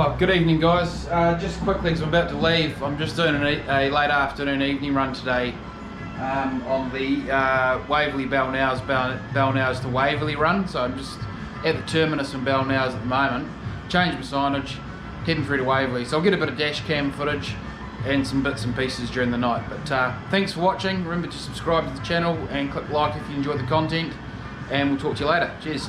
Oh, good evening, guys. Just quickly, because I'm about to leave, I'm just doing a late afternoon evening run today on the Waverley Balnowes to Waverley run. So I'm just at the terminus in Balnowes at the moment. Changed my signage, heading through to Waverley. So I'll get a bit of dash cam footage and some bits and pieces during the night. But thanks for watching. Remember to subscribe to the channel and click like if you enjoyed the content. And we'll talk to you later. Cheers.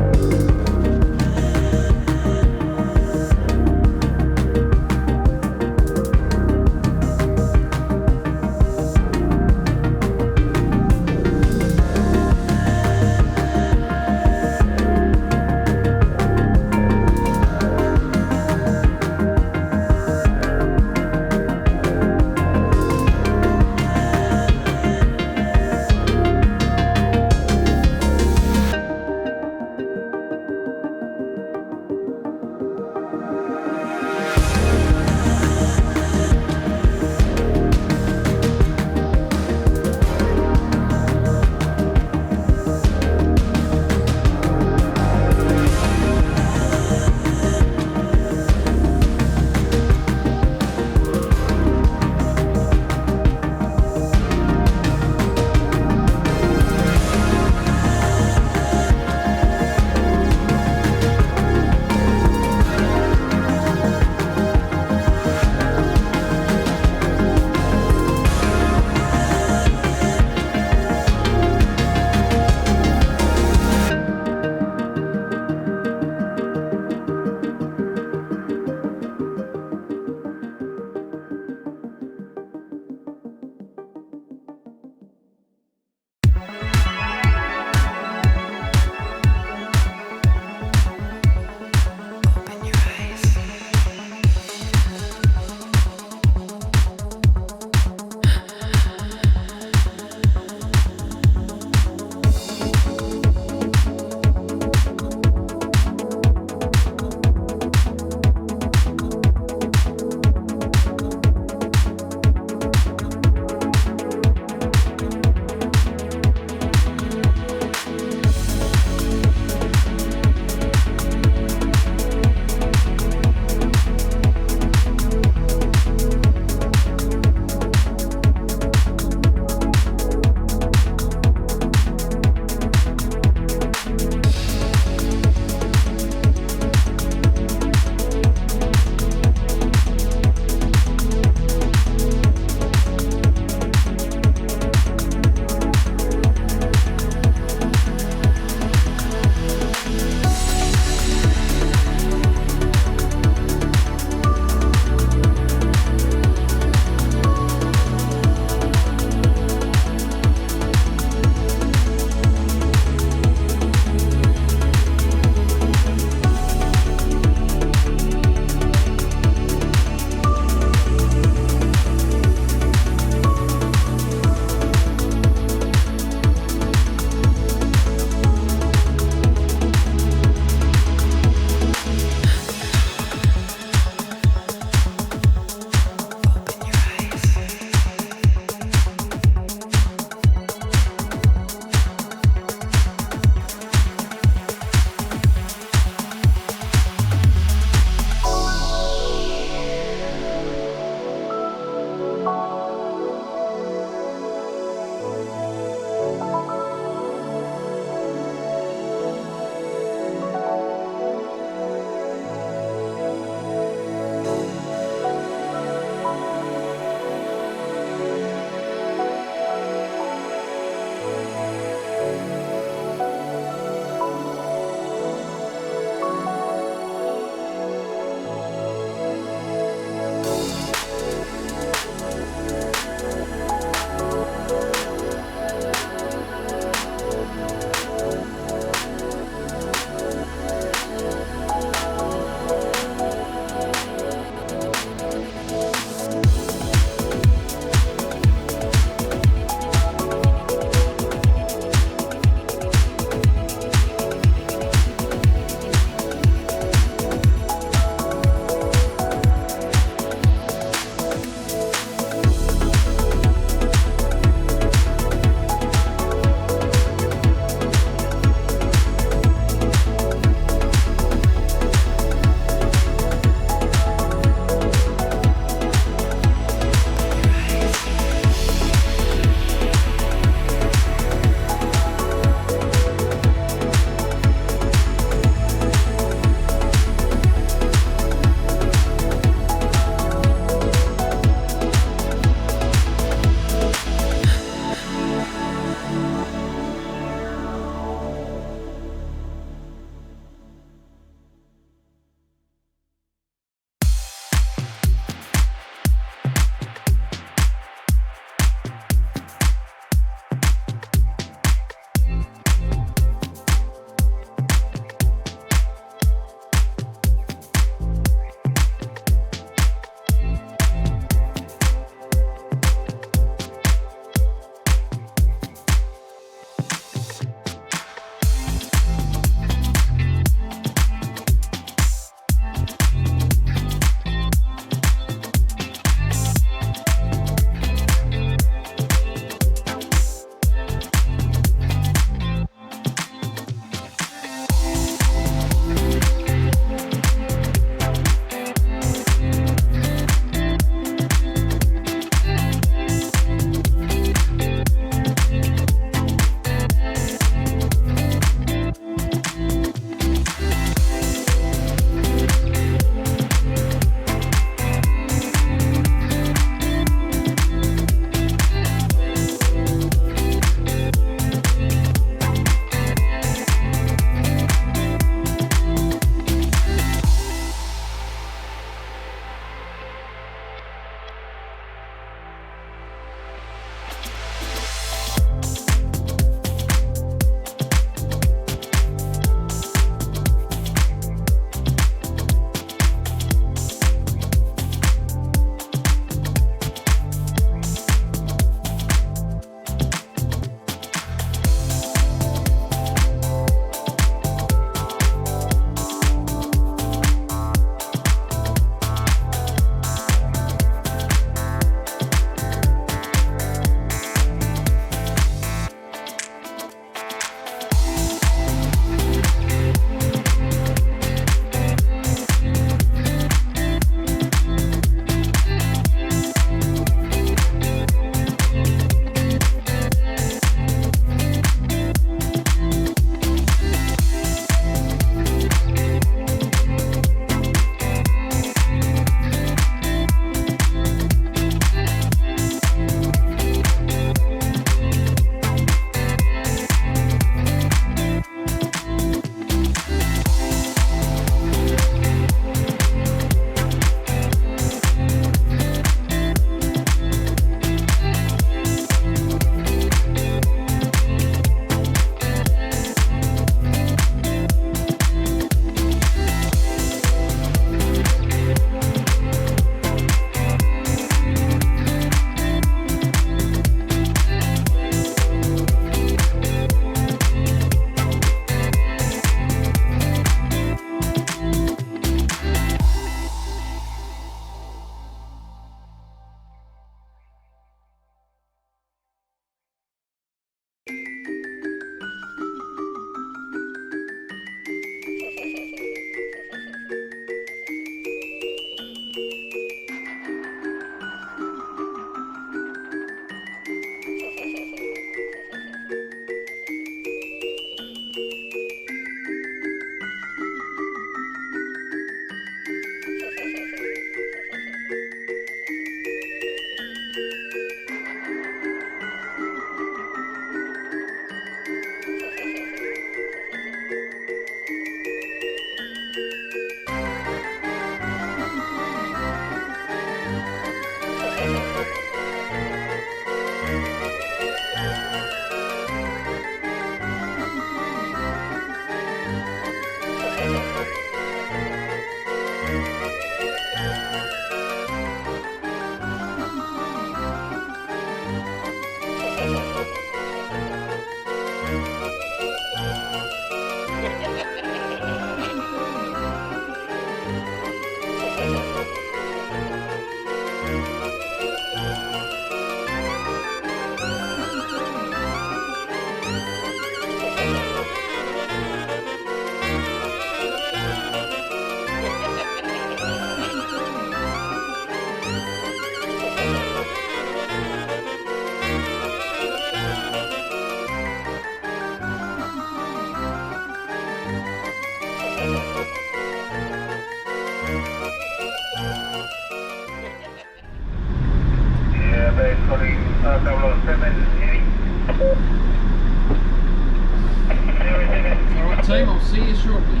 see you shortly.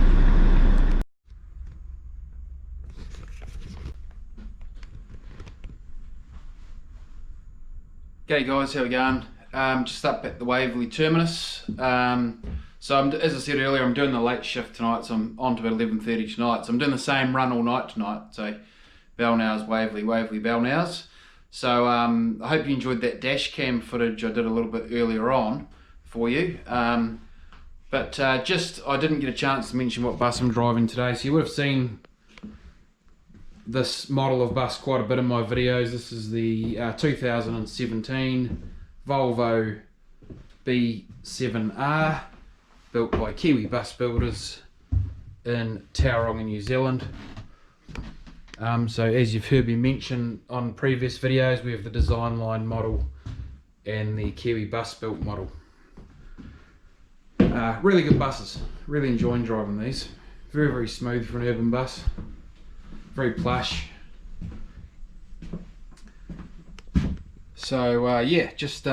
Okay guys, how we going? Just up at the Waverley terminus. So as I said earlier, I'm doing the late shift tonight, so I'm on to about 11:30 tonight. So I'm doing the same run all night tonight. So Balnow's Waverley, Waverley Balnow's. So I hope you enjoyed that dash cam footage I did a little bit earlier on for you. But I didn't get a chance to mention what bus I'm driving today. So you would have seen this model of bus quite a bit in my videos. This is the 2017 Volvo B7R, built by Kiwi bus builders in Tauranga, New Zealand. So as you've heard me mention on previous videos, we have the design line model and the Kiwi bus built model. Really good buses, really enjoying driving these. Very, very smooth for an urban bus. Very plush. So yeah, just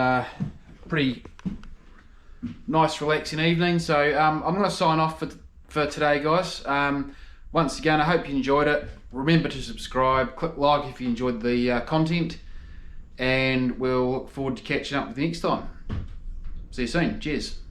pretty nice relaxing evening. So I'm going to sign off for today guys. Once again, I hope you enjoyed it. Remember to subscribe, click like if you enjoyed the content, and we'll look forward to catching up with you next time. See you soon. Cheers.